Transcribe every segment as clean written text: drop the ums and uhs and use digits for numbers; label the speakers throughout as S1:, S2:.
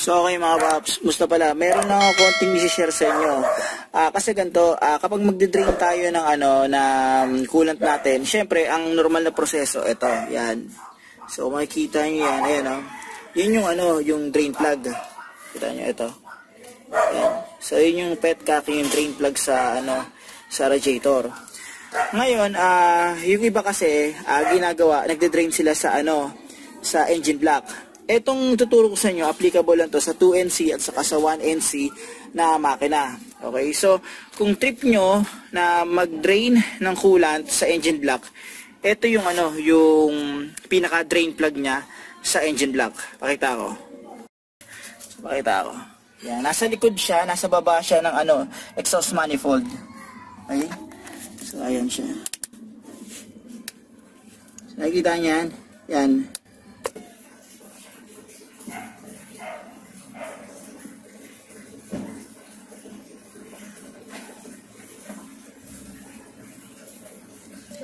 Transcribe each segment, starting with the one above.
S1: So okay mga paps, musta pala, meron lang ako konting i-share sa inyo. Kasi ganito, kapag magde-drain tayo ng coolant natin, syempre ang normal na proseso, ito, yan. So makikita nyo yan, ayan o. Yun yung yung drain plug. Kita nyo ito. Ayan. So yun yung petcock, yung drain plug sa sa radiator. Ngayon, yung iba kasi ginagawa, nagde-drain sila sa sa engine block. Etong tuturo ko sa inyo, applicable lang to sa 2NC at saka sa 1NC na makina. Okay, so kung trip nyo na mag-drain ng coolant sa engine block, ito yung yung pinaka-drain plug niya sa engine block. Pakita ko. So, pakita ko. Yan, nasa likod siya, nasa baba siya ng exhaust manifold. Okay? So ayan siya. So, nakikita niyan? Yan.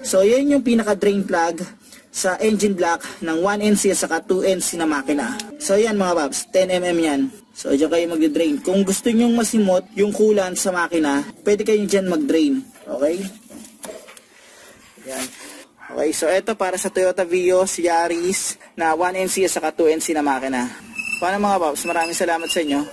S1: So, yan yung pinaka-drain plug sa engine block ng 1NC at saka 2NC na makina. So, yan mga paps, 10mm yan. So, dyan kayo mag-drain. Kung gusto nyong masimot yung coolant sa makina, pwede kayo dyan mag-drain. Okay? Yan. Okay, so ito para sa Toyota Vios, Yaris na 1NC at saka 2NC na makina. Paano mga paps, maraming salamat sa inyo.